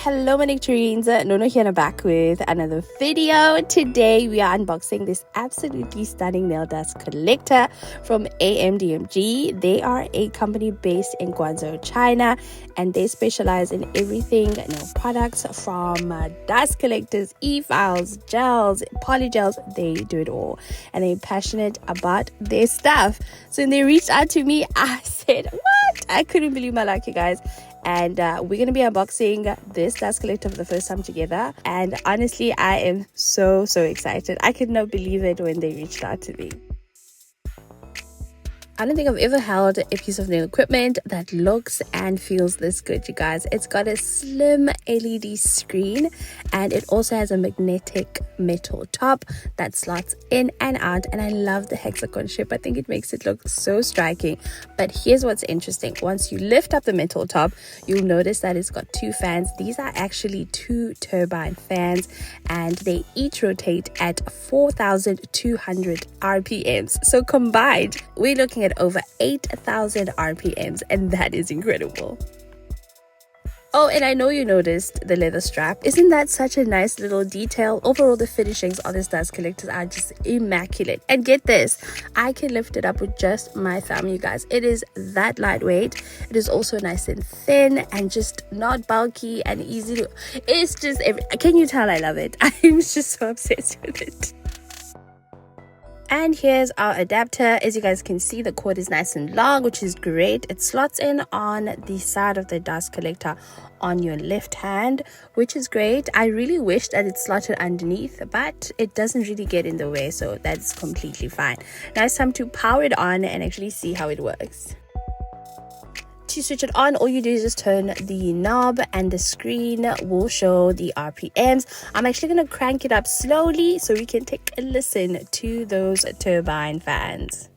Hello manicures, Nono here and back with another video. Today we are unboxing this absolutely stunning nail dust collector from Amdmg. They are a company based in Guangzhou, China, and they specialize in everything nail products from dust collectors, e-files, gels, polygels. They do it all and they're passionate about their stuff. So when they reached out to me, I said, what? I couldn't believe my luck, you guys. And we're going to be unboxing this dust collector for the first time together. And honestly, I am so excited. I could not believe it when they reached out to me. I don't think I've ever held a piece of nail equipment that looks and feels this good, you guys. It's got a slim LED screen and it also has a magnetic metal top that slots in and out, and I love the hexagon shape. I think it makes it look so striking. But here's what's interesting. Once you lift up the metal top, you'll notice that it's got two fans. These are actually two turbine fans and they each rotate at 4,200 RPMs. So combined, we're looking at over 8,000 RPMs, and that is incredible. Oh, and I know you noticed the leather strap. Isn't that such a nice little detail? Overall, the finishings on this dust collector are just immaculate. And get this, I can lift it up with just my thumb, you guys. It is that lightweight. It is also nice and thin and just not bulky and easy to... It's just... Can you tell I love it? I'm just so obsessed with it. And here's our adapter. As you guys can see, the cord is nice and long, which is great. It slots in on the side of the dust collector on your left hand, which is great. I really wish that it's slotted underneath, but it doesn't really get in the way, so that's completely fine. Now it's time to power it on and actually see how it works. To switch it on, all you do is just turn the knob and the screen will show the RPMs. I'm actually going to crank it up slowly so we can take a listen to those turbine fans.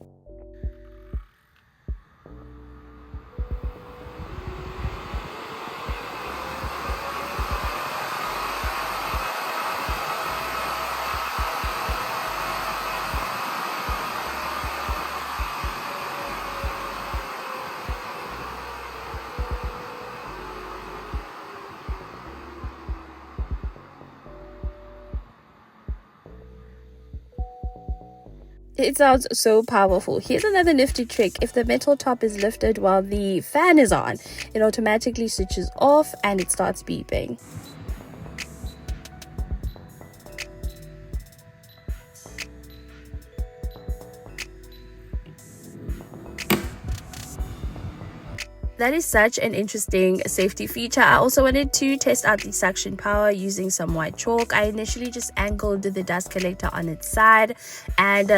It sounds so powerful. Here's another nifty trick. If the metal top is lifted while the fan is on, it automatically switches off and it starts beeping. That is such an interesting safety feature. I also wanted to test out the suction power using some white chalk. I initially just angled the dust collector on its side and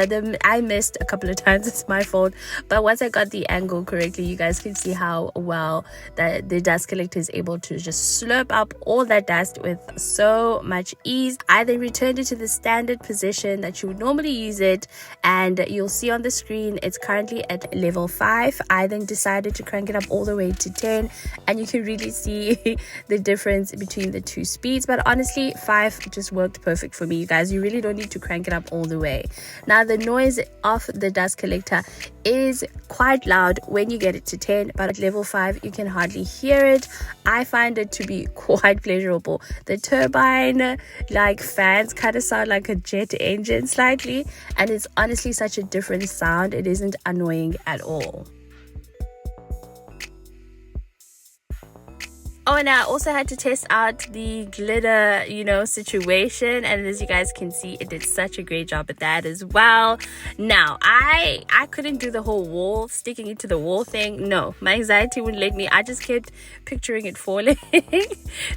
I missed a couple of times. It's my fault. But once I got the angle correctly, you guys can see how well the dust collector is able to just slurp up all that dust with so much ease. I then returned it to the standard position that you would normally use it, and you'll see on the screen it's currently at level 5. I then decided to crank it up all the way to 10, and you can really see the difference between the two speeds. But honestly, 5 just worked perfect for me, you guys. You really don't need to crank it up all the way. Now the noise of the dust collector is quite loud when you get it to 10, but at level 5 you can hardly hear it. I find it to be quite pleasurable. The turbine like fans kind of sound like a jet engine slightly, and it's honestly such a different sound. It isn't annoying at all. Oh, and I also had to test out the glitter, situation. And as you guys can see, it did such a great job at that as well. Now, I couldn't do the whole wall, sticking it to the wall thing. No, my anxiety wouldn't let me. I just kept picturing it falling.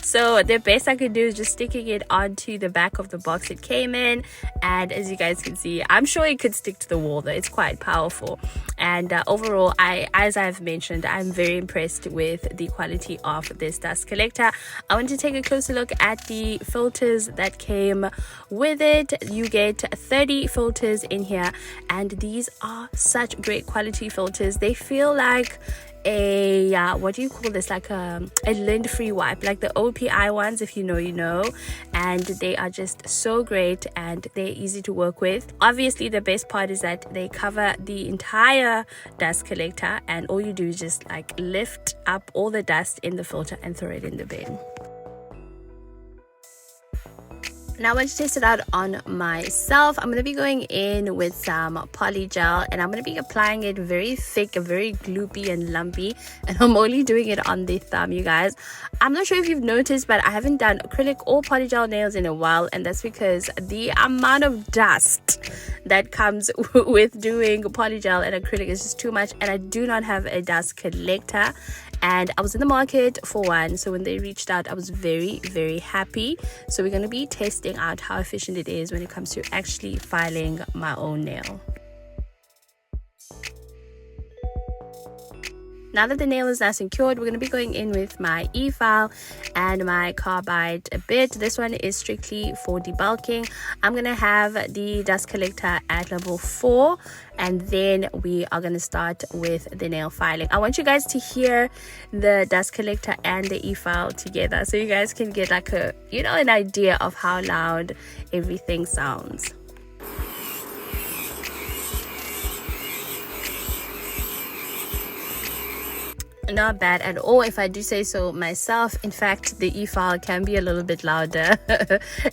So the best I could do is just sticking it onto the back of the box it came in. And as you guys can see, I'm sure it could stick to the wall though. It's quite powerful. And overall, as I've mentioned, I'm very impressed with the quality of this dust collector. I want to take a closer look at the filters that came with it. You get 30 filters in here, and these are such great quality filters. They feel like a what do you call this, like a lint-free wipe, like the OPI ones. If you know, you know. And they are just so great and they're easy to work with. Obviously the best part is that they cover the entire dust collector, and all you do is just like lift up all the dust in the filter and throw it in the bin. Now I want to test it out on myself. I'm going to be going in with some poly gel, and I'm going to be applying it very thick, very gloopy and lumpy, and I'm only doing it on the thumb, you guys. I'm not sure if you've noticed, but I haven't done acrylic or poly gel nails in a while, and that's because the amount of dust that comes with doing poly gel and acrylic is just too much, and I do not have a dust collector. And I was in the market for one, so when they reached out, I was very, very happy. So we're going to be testing out how efficient it is when it comes to actually filing my own nail. Now that the nail is nice and cured, we're going to be going in with my e-file and my carbide bit. This one is strictly for debulking. I'm going to have the dust collector at level 4, and then we are going to start with the nail filing. I want you guys to hear the dust collector and the e-file together, so you guys can get like a, an idea of how loud everything sounds. Not bad at all, if I do say so myself. In fact, the e-file can be a little bit louder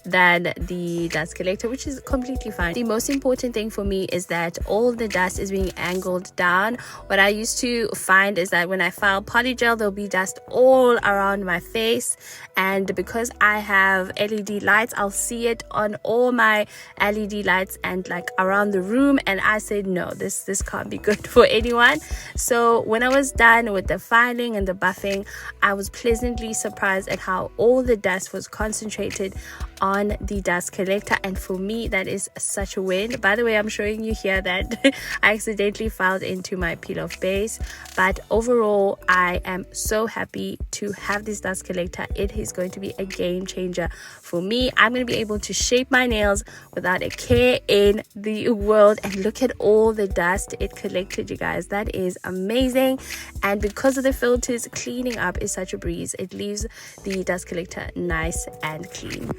than the dust collector, which is completely fine. The most important thing for me is that all the dust is being angled down. What I used to find is that when I file poly gel, there'll be dust all around my face, and because I have LED lights, I'll see it on all my LED lights and like around the room, and I said no, this can't be good for anyone. So when I was done with the filing and the buffing, I was pleasantly surprised at how all the dust was concentrated on the dust collector, and for me that is such a win. By the way, I'm showing you here that I accidentally filed into my peel off base, but overall I am so happy to have this dust collector. It is going to be a game changer for me. I'm going to be able to shape my nails without a care in the world, and look at all the dust it collected, you guys. That is amazing. And because of the filters, cleaning up is such a breeze. It leaves the dust collector nice and clean.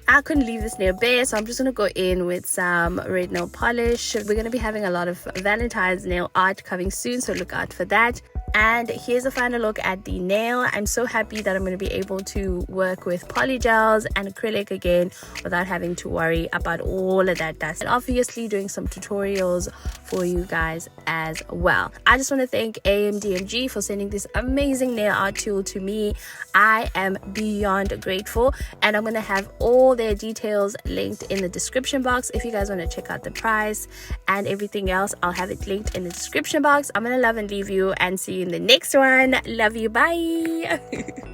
I couldn't leave this nail bare, so I'm just going to go in with some red nail polish. We're going to be having a lot of Valentine's nail art coming soon, so look out for that. And here's a final look at the nail. I'm so happy that I'm going to be able to work with poly gels and acrylic again without having to worry about all of that dust, and obviously doing some tutorials for you guys as well. I just want to thank Amdmg for sending this amazing nail art tool to me. I am beyond grateful, and I'm going to have all their details linked in the description box. If you guys want to check out the price and everything else, I'll have it linked in the description box. I'm going to love and leave you, and see you in the next one. Love you. Bye.